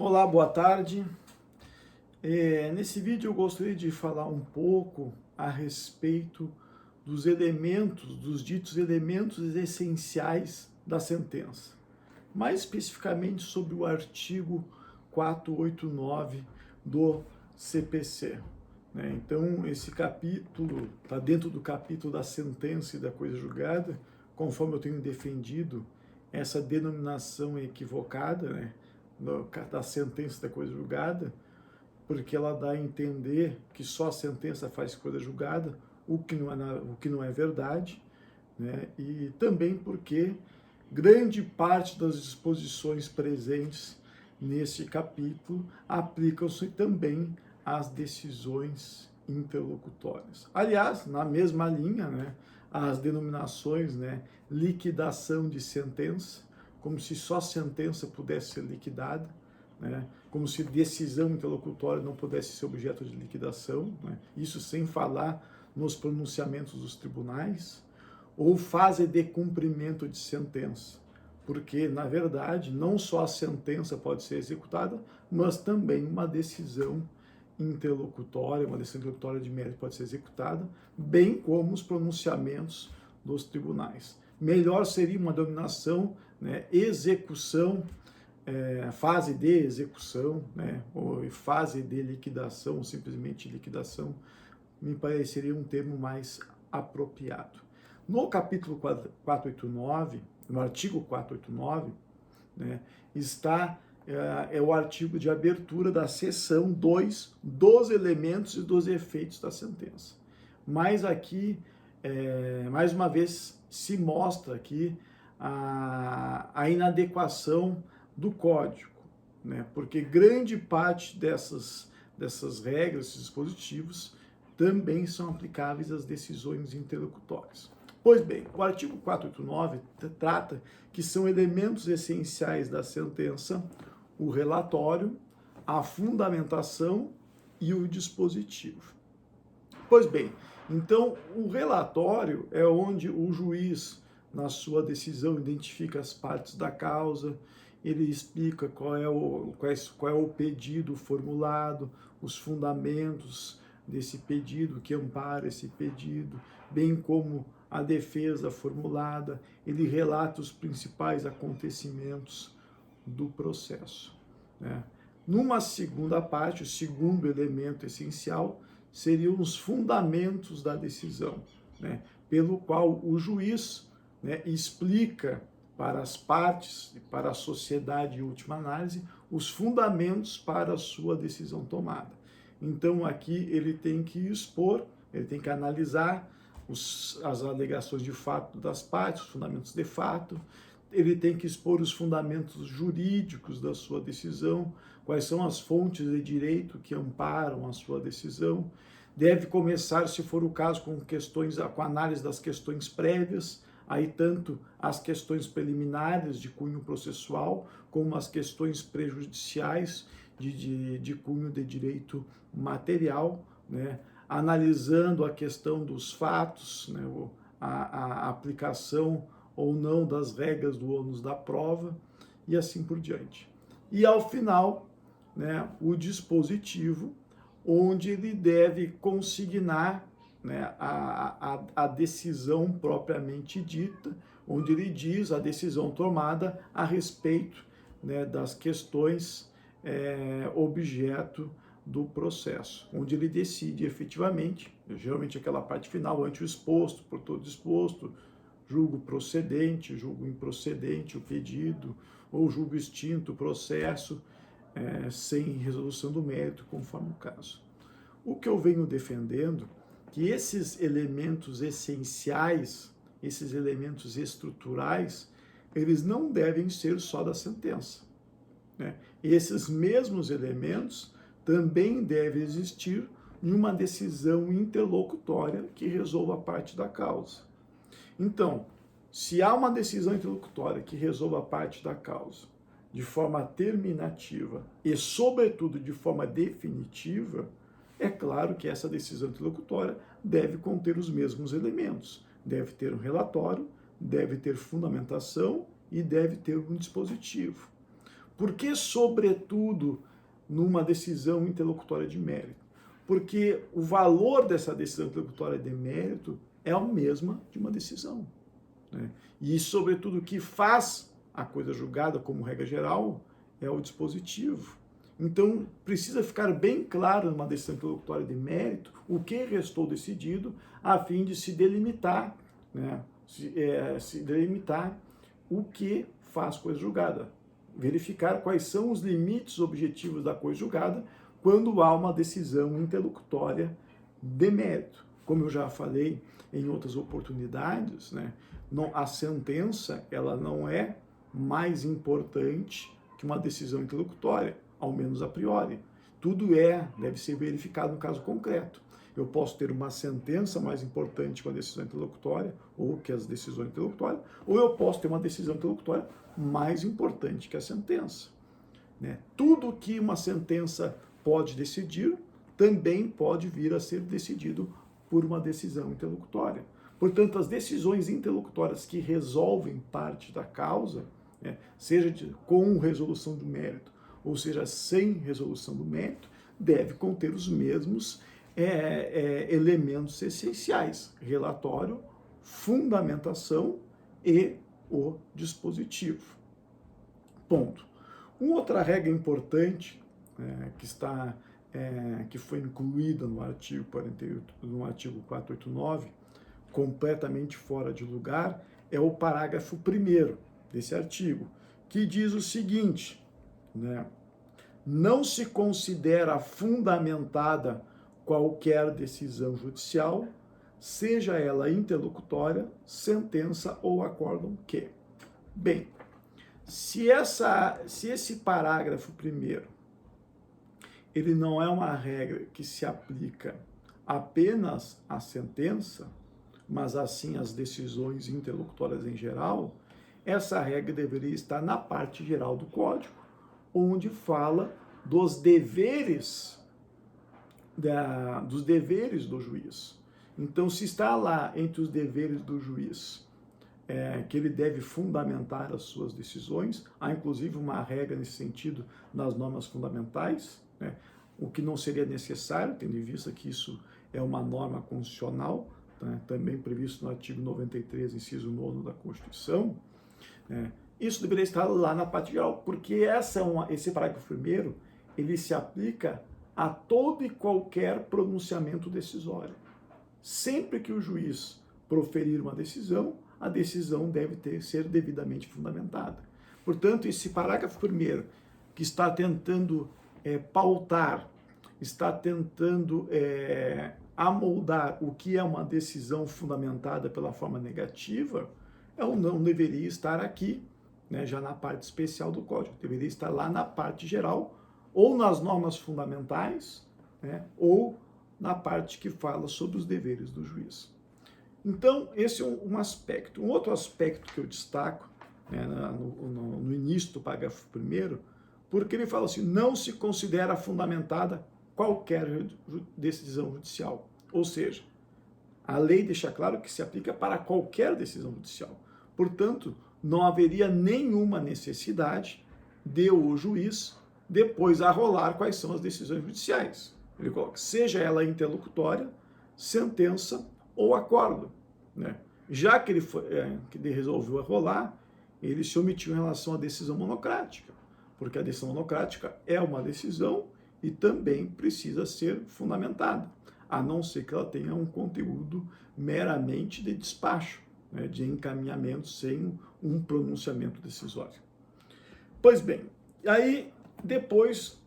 Olá, boa tarde. Nesse vídeo eu gostaria de falar um pouco a respeito dos ditos elementos essenciais da sentença. Mais especificamente sobre o artigo 489 do CPC. Então, esse capítulo está dentro do capítulo da sentença e da coisa julgada, conforme eu tenho defendido essa denominação equivocada, da sentença da coisa julgada, porque ela dá a entender que só a sentença faz coisa julgada, o que não é verdade, e também porque grande parte das disposições presentes nesse capítulo aplicam-se também às decisões interlocutórias. Aliás, na mesma linha, as denominações, liquidação de sentença, como se só sentença pudesse ser liquidada, como se decisão interlocutória não pudesse ser objeto de liquidação, isso sem falar nos pronunciamentos dos tribunais, ou fase de cumprimento de sentença, porque, na verdade, não só a sentença pode ser executada, mas também uma decisão interlocutória de mérito pode ser executada, bem como os pronunciamentos dos tribunais. Melhor seria uma denominação, execução, fase de execução, ou fase de liquidação, ou simplesmente liquidação, me pareceria um termo mais apropriado. No capítulo 489, no artigo 489, está o artigo de abertura da seção 2 dos elementos e dos efeitos da sentença. Mas aqui, mais uma vez, se mostra aqui a inadequação do código, porque grande parte dessas regras, esses dispositivos, também são aplicáveis às decisões interlocutórias. Pois bem, o artigo 489 trata que são elementos essenciais da sentença o relatório, a fundamentação e o dispositivo. Pois bem, então o relatório é onde o juiz, na sua decisão, identifica as partes da causa, ele explica qual é o pedido formulado, os fundamentos desse pedido, que ampara esse pedido, bem como a defesa formulada, ele relata os principais acontecimentos do processo. Numa segunda parte, o segundo elemento essencial seriam os fundamentos da decisão, pelo qual o juiz explica para as partes e para a sociedade, em última análise, os fundamentos para a sua decisão tomada. Então, aqui ele tem que expor, ele tem que analisar as alegações de fato das partes, os fundamentos de fato, ele tem que expor os fundamentos jurídicos da sua decisão, quais são as fontes de direito que amparam a sua decisão, deve começar, se for o caso, com análise das questões prévias, aí tanto as questões preliminares de cunho processual, como as questões prejudiciais de cunho de direito material, analisando a questão dos fatos, a aplicação ou não das regras do ônus da prova, e assim por diante. E ao final, o dispositivo, onde ele deve consignar a decisão propriamente dita, onde ele diz a decisão tomada a respeito das questões objeto do processo, onde ele decide efetivamente, geralmente aquela parte final, ante o exposto, por todo exposto, julgo procedente, julgo improcedente o pedido, ou julgo extinto o processo, sem resolução do mérito, conforme o caso. O que eu venho defendendo que esses elementos essenciais, esses elementos estruturais, eles não devem ser só da sentença. Esses mesmos elementos também devem existir em uma decisão interlocutória que resolva a parte da causa. Então, se há uma decisão interlocutória que resolva a parte da causa de forma terminativa e, sobretudo, de forma definitiva, é claro que essa decisão interlocutória deve conter os mesmos elementos. Deve ter um relatório, deve ter fundamentação e deve ter um dispositivo. Por que, sobretudo, numa decisão interlocutória de mérito? Porque o valor dessa decisão interlocutória de mérito é o mesmo de uma decisão, né? E, sobretudo, o que faz a coisa julgada, como regra geral, é o dispositivo. Então, precisa ficar bem claro numa decisão interlocutória de mérito o que restou decidido, a fim de se delimitar, né? Se delimitar o que faz coisa julgada. Verificar quais são os limites objetivos da coisa julgada quando há uma decisão interlocutória de mérito. Como eu já falei em outras oportunidades, né? A sentença ela não é mais importante que uma decisão interlocutória, ao menos a priori. Tudo deve ser verificado no caso concreto. Eu posso ter uma sentença mais importante que a decisão interlocutória, ou que as decisões interlocutórias, ou eu posso ter uma decisão interlocutória mais importante que a sentença, né? Tudo que uma sentença pode decidir também pode vir a ser decidido por uma decisão interlocutória. Portanto, as decisões interlocutórias que resolvem parte da causa, né, seja com resolução do mérito, ou seja, sem resolução do mérito, deve conter os mesmos elementos essenciais: relatório, fundamentação e o dispositivo. Ponto. Uma outra regra importante que foi incluída no artigo 48, no artigo 489, completamente fora de lugar, é o parágrafo 1º desse artigo, que diz o seguinte, né? Não se considera fundamentada qualquer decisão judicial, seja ela interlocutória, sentença ou acórdão que. Bem, se esse parágrafo 1º ele não é uma regra que se aplica apenas à sentença, mas assim às decisões interlocutórias em geral, essa regra deveria estar na parte geral do Código, onde fala dos deveres do juiz. Então, se está lá entre os deveres do juiz que ele deve fundamentar as suas decisões, há inclusive uma regra nesse sentido nas normas fundamentais, né? O que não seria necessário, tendo em vista que isso é uma norma constitucional, né? Também previsto no artigo 93, inciso 9 da Constituição, né? Isso deveria estar lá na parte geral, porque esse parágrafo 1º, ele se aplica a todo e qualquer pronunciamento decisório. Sempre que o juiz proferir uma decisão, a decisão deve ser devidamente fundamentada. Portanto, esse parágrafo 1º, que está tentando pautar, está tentando amoldar o que é uma decisão fundamentada pela forma negativa, não deveria estar aqui, né, já na parte especial do Código, deveria estar lá na parte geral, ou nas normas fundamentais, né, ou na parte que fala sobre os deveres do juiz. Então, esse é um aspecto. Um outro aspecto que eu destaco, né, no início do parágrafo 1º, porque ele fala assim, não se considera fundamentada qualquer decisão judicial. Ou seja, a lei deixa claro que se aplica para qualquer decisão judicial. Portanto, não haveria nenhuma necessidade de o juiz depois arrolar quais são as decisões judiciais. Ele coloca, seja ela interlocutória, sentença ou acordo, né? Já que ele resolveu arrolar, ele se omitiu em relação à decisão monocrática, porque a decisão monocrática é uma decisão e também precisa ser fundamentada, a não ser que ela tenha um conteúdo meramente de despacho, né, de encaminhamento sem um pronunciamento decisório. Pois bem, aí depois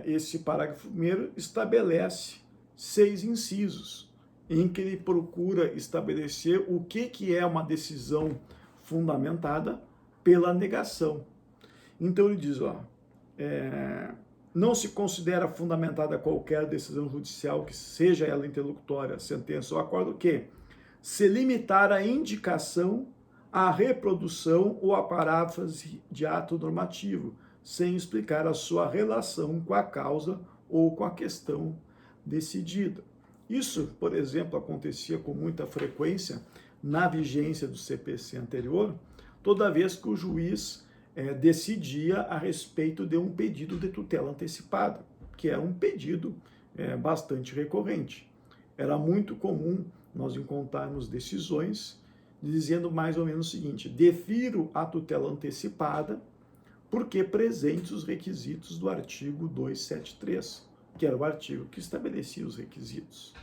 esse parágrafo 1º estabelece 6 incisos, em que ele procura estabelecer o que é uma decisão fundamentada pela negação. Então ele diz, não se considera fundamentada qualquer decisão judicial, que seja ela interlocutória, sentença ou acordo, que se limitar à indicação, à reprodução ou à paráfrase de ato normativo, sem explicar a sua relação com a causa ou com a questão decidida. Isso, por exemplo, acontecia com muita frequência na vigência do CPC anterior, toda vez que o juiz decidia a respeito de um pedido de tutela antecipada, que é um pedido bastante recorrente. Era muito comum nós encontrarmos decisões dizendo mais ou menos o seguinte: defiro a tutela antecipada porque presentes os requisitos do artigo 273, que era o artigo que estabelecia os requisitos.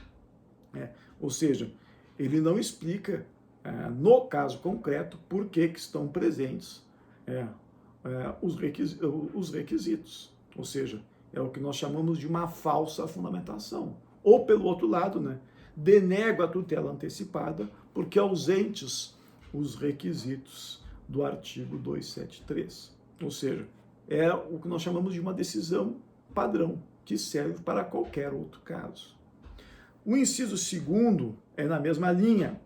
Ou seja, ele não explica, no caso concreto, por que estão presentes os requisitos. Ou seja, é o que nós chamamos de uma falsa fundamentação. Ou, pelo outro lado, denego a tutela antecipada porque ausentes os requisitos do artigo 273. Ou seja, é o que nós chamamos de uma decisão padrão, que serve para qualquer outro caso. O inciso 2º é na mesma linha,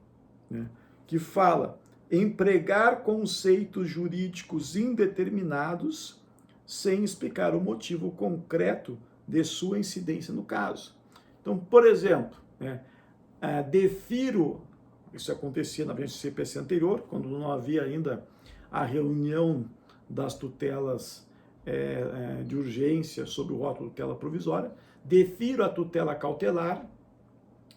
que fala empregar conceitos jurídicos indeterminados sem explicar o motivo concreto de sua incidência no caso. Então, por exemplo, defiro, isso acontecia na CPC anterior, quando não havia ainda a reunião das tutelas de urgência sob o rótulo de tutela provisória, defiro a tutela cautelar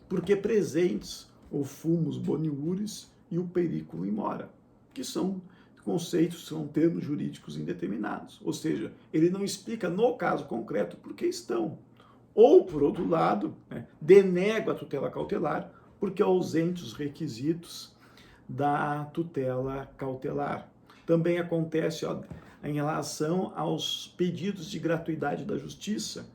porque presentes o fumus boniuris e o periculum in mora, que são conceitos, são termos jurídicos indeterminados. Ou seja, ele não explica no caso concreto por que estão. Ou, por outro lado, denego a tutela cautelar porque ausentes os requisitos da tutela cautelar. Também acontece em relação aos pedidos de gratuidade da justiça.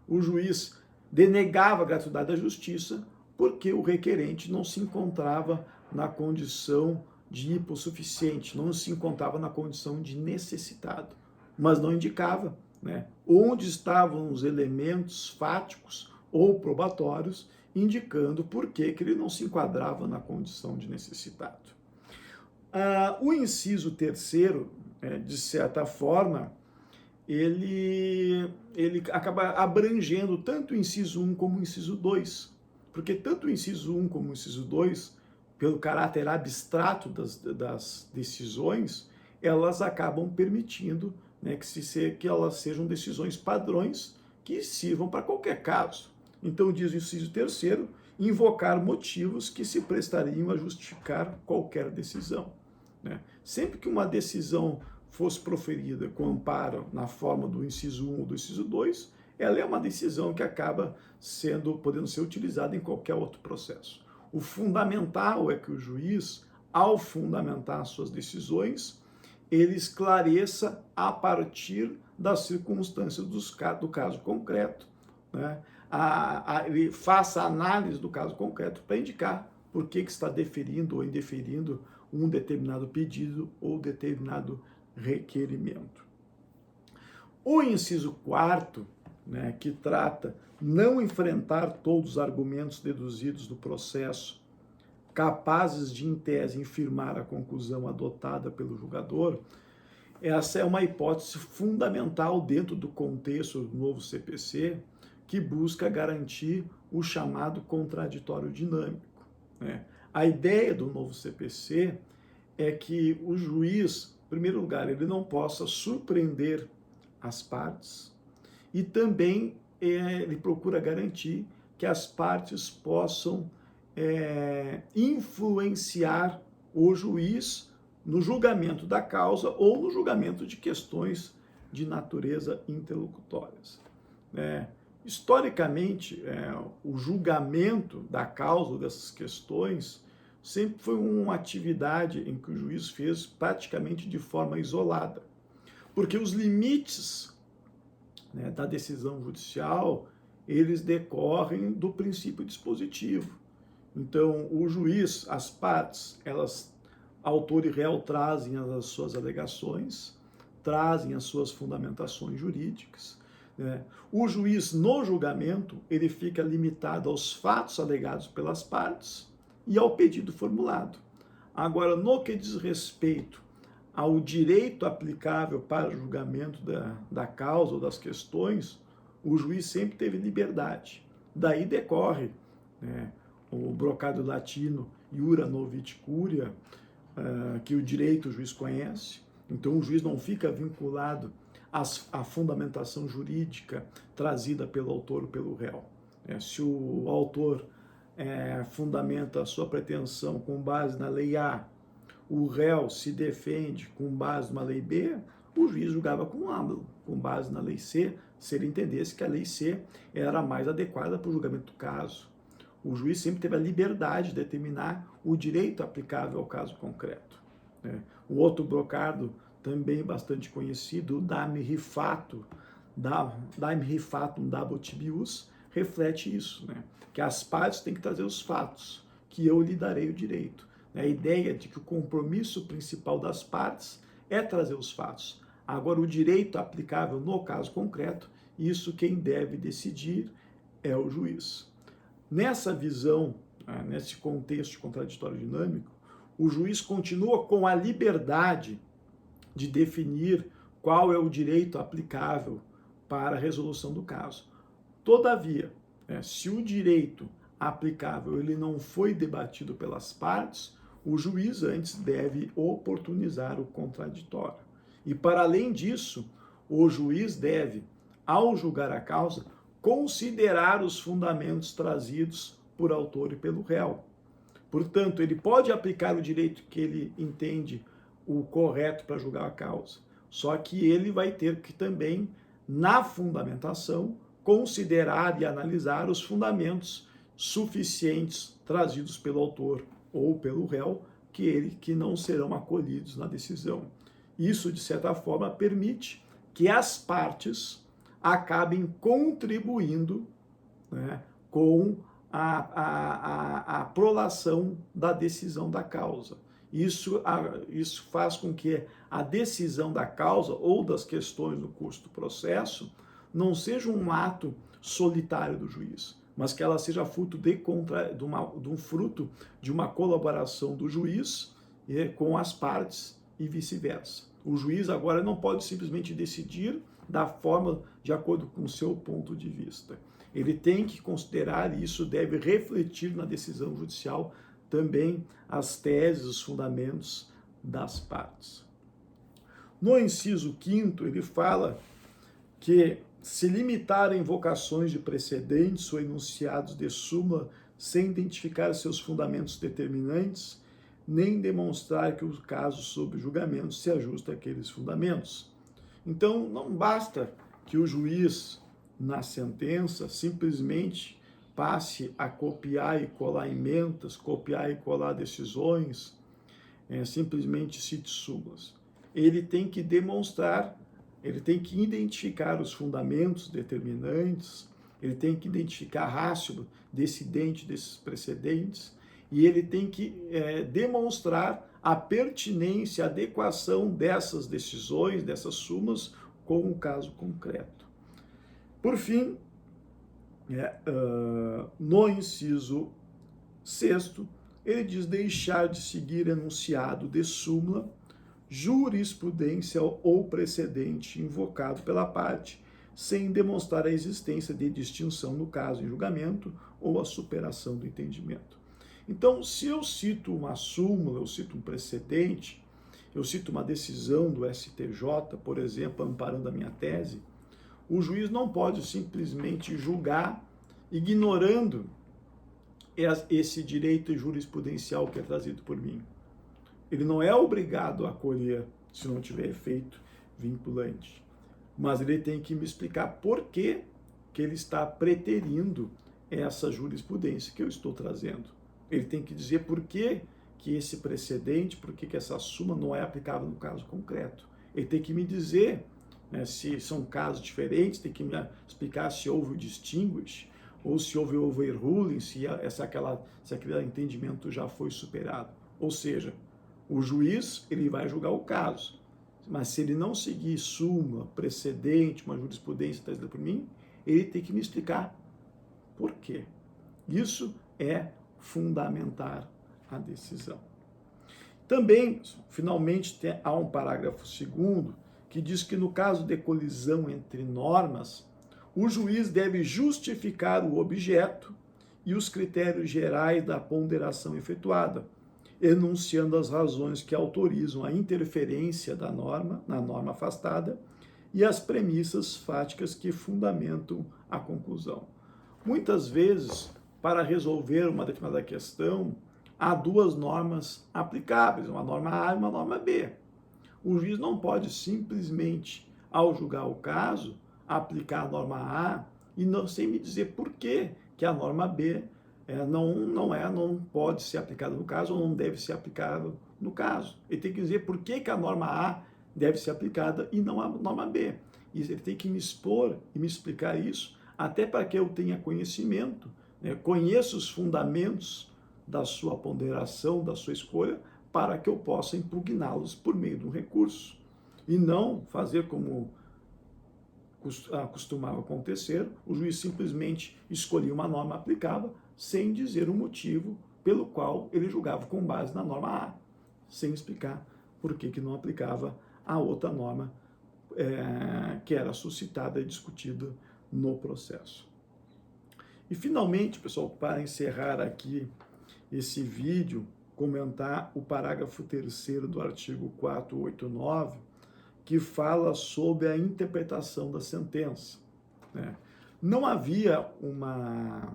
O juiz denegava a gratuidade da justiça porque o requerente não se encontrava na condição de hipossuficiente, não se encontrava na condição de necessitado, mas não indicava onde estavam os elementos fáticos ou probatórios indicando por que ele não se enquadrava na condição de necessitado. O inciso 3º, de certa forma, ele acaba abrangendo tanto o inciso 1 como o inciso 2, porque tanto o inciso 1 como o inciso 2, pelo caráter abstrato das decisões, elas acabam permitindo que elas sejam decisões padrões que sirvam para qualquer caso. Então, diz o inciso 3º, invocar motivos que se prestariam a justificar qualquer decisão. Sempre que uma decisão fosse proferida com amparo na forma do inciso 1 ou do inciso 2, ela é uma decisão que acaba podendo ser utilizada em qualquer outro processo. O fundamental é que o juiz, ao fundamentar suas decisões, ele esclareça a partir das circunstâncias do caso concreto, ele faça a análise do caso concreto para indicar por que está deferindo ou indeferindo um determinado pedido ou determinado requerimento. O inciso 4º, que trata não enfrentar todos os argumentos deduzidos do processo capazes de, em tese, infirmar a conclusão adotada pelo julgador, essa é uma hipótese fundamental dentro do contexto do novo CPC, que busca garantir o chamado contraditório dinâmico. A ideia do novo CPC é que o juiz, em primeiro lugar, ele não possa surpreender as partes e também ele procura garantir que as partes possam influenciar o juiz no julgamento da causa ou no julgamento de questões de natureza interlocutórias. Historicamente, o julgamento da causa dessas questões sempre foi uma atividade em que o juiz fez praticamente de forma isolada, porque os limites da decisão judicial, eles decorrem do princípio dispositivo. Então, o juiz, as partes, autor e réu trazem as suas alegações, trazem as suas fundamentações jurídicas. O juiz, no julgamento, ele fica limitado aos fatos alegados pelas partes e ao pedido formulado. Agora, no que diz respeito ao direito aplicável para o julgamento da causa ou das questões, o juiz sempre teve liberdade. Daí decorre o brocado latino iura novit curia, que o direito o juiz conhece, Então o juiz não fica vinculado à fundamentação jurídica trazida pelo autor ou pelo réu. Se o autor fundamenta a sua pretensão com base na lei A, o réu se defende com base numa lei B, o juiz julgava com base na lei C, se ele entendesse que a lei C era mais adequada para o julgamento do caso. O juiz sempre teve a liberdade de determinar o direito aplicável ao caso concreto. O outro brocado, também bastante conhecido, o Daim Rifatum Dabutibius, reflete isso, que as partes têm que trazer os fatos, que eu lhe darei o direito. A ideia de que o compromisso principal das partes é trazer os fatos. Agora, o direito aplicável no caso concreto, isso quem deve decidir é o juiz. Nessa visão, nesse contexto contraditório dinâmico, o juiz continua com a liberdade de definir qual é o direito aplicável para a resolução do caso. Todavia, se o direito aplicável ele não foi debatido pelas partes, o juiz antes deve oportunizar o contraditório. E para além disso, o juiz deve, ao julgar a causa, considerar os fundamentos trazidos por autor e pelo réu. Portanto, ele pode aplicar o direito que ele entende o correto para julgar a causa, só que ele vai ter que também, na fundamentação, considerar e analisar os fundamentos suficientes trazidos pelo autor ou pelo réu, que não serão acolhidos na decisão. Isso, de certa forma, permite que as partes acabem contribuindo com a prolação da decisão da causa. Isso faz com que a decisão da causa ou das questões do curso do processo não seja um ato solitário do juiz, mas que ela seja fruto de uma colaboração do juiz com as partes e vice-versa. O juiz agora não pode simplesmente decidir da forma de acordo com o seu ponto de vista. Ele tem que considerar, e isso deve refletir na decisão judicial, também as teses, os fundamentos das partes. No inciso 5º, ele fala que se limitar a invocações de precedentes ou enunciados de súmula sem identificar seus fundamentos determinantes, nem demonstrar que o caso sob julgamento se ajusta àqueles fundamentos. Então, não basta que o juiz, na sentença, simplesmente passe a copiar e colar emendas, copiar e colar decisões, simplesmente cite súmulas. Ele tem que demonstrar, ele tem que identificar os fundamentos determinantes, ele tem que identificar a ratio decidente desses precedentes, e ele tem que demonstrar a pertinência, a adequação dessas decisões, dessas súmulas, com o caso concreto. Por fim, no inciso 6º, ele diz deixar de seguir enunciado de súmula, jurisprudência ou precedente invocado pela parte, sem demonstrar a existência de distinção no caso em julgamento ou a superação do entendimento. Então, se eu cito uma súmula, eu cito um precedente, eu cito uma decisão do STJ, por exemplo, amparando a minha tese, o juiz não pode simplesmente julgar ignorando esse direito jurisprudencial que é trazido por mim. Ele não é obrigado a acolher se não tiver efeito vinculante, mas ele tem que me explicar por que ele está preterindo essa jurisprudência que eu estou trazendo. Ele tem que dizer por que esse precedente, por que essa súmula não é aplicável no caso concreto. Ele tem que me dizer se são casos diferentes, tem que me explicar se houve o distinguish, ou se houve o overruling, se aquele entendimento já foi superado. Ou seja, o juiz ele vai julgar o caso, mas se ele não seguir súmula, precedente, uma jurisprudência trazida por mim, ele tem que me explicar por quê. Isso é fundamentar a decisão. Também, finalmente, há um parágrafo 2º que diz que no caso de colisão entre normas, o juiz deve justificar o objeto e os critérios gerais da ponderação efetuada, enunciando as razões que autorizam a interferência da norma, na norma afastada, e as premissas fáticas que fundamentam a conclusão. Muitas vezes, para resolver uma determinada questão, há duas normas aplicáveis, uma norma A e uma norma B. O juiz não pode simplesmente, ao julgar o caso, aplicar a norma A e não, sem me dizer por que a norma B não pode ser aplicada no caso ou não deve ser aplicada no caso. Ele tem que dizer por que a norma A deve ser aplicada e não a norma B. E ele tem que me expor e me explicar isso, até para que eu tenha conhecimento, conheça os fundamentos da sua ponderação, da sua escolha, para que eu possa impugná-los por meio de um recurso. E não fazer como costumava acontecer, o juiz simplesmente escolhia uma norma aplicável sem dizer o motivo pelo qual ele julgava com base na norma A, sem explicar por que não aplicava a outra norma que era suscitada e discutida no processo. E finalmente, pessoal, para encerrar aqui esse vídeo, comentar o parágrafo 3º do artigo 489, que fala sobre a interpretação da sentença. Não havia uma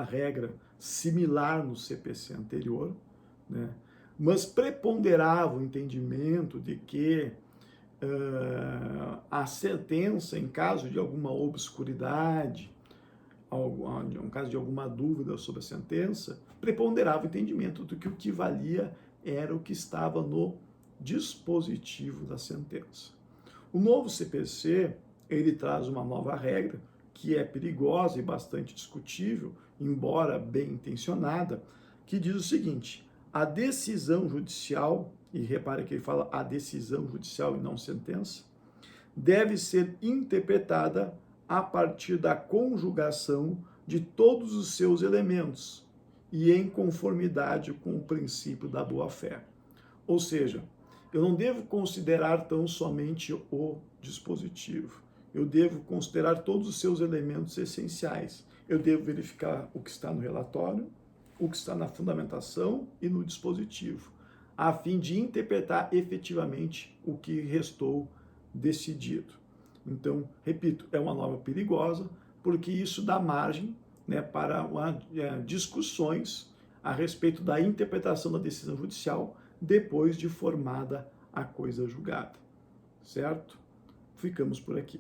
regra similar no CPC anterior, mas preponderava o entendimento de que a sentença, em caso de alguma obscuridade, em caso de alguma dúvida sobre a sentença, preponderava o entendimento de que o que valia era o que estava no dispositivo da sentença. O novo CPC, ele traz uma nova regra, que é perigosa e bastante discutível, embora bem intencionada, que diz o seguinte: a decisão judicial, e repare que ele fala a decisão judicial e não sentença, deve ser interpretada a partir da conjugação de todos os seus elementos e em conformidade com o princípio da boa-fé. Ou seja, eu não devo considerar tão somente o dispositivo. Eu devo considerar todos os seus elementos essenciais. Eu devo verificar o que está no relatório, o que está na fundamentação e no dispositivo, a fim de interpretar efetivamente o que restou decidido. Então, repito, é uma norma perigosa, porque isso dá margem para discussões a respeito da interpretação da decisão judicial depois de formada a coisa julgada, certo? Ficamos por aqui.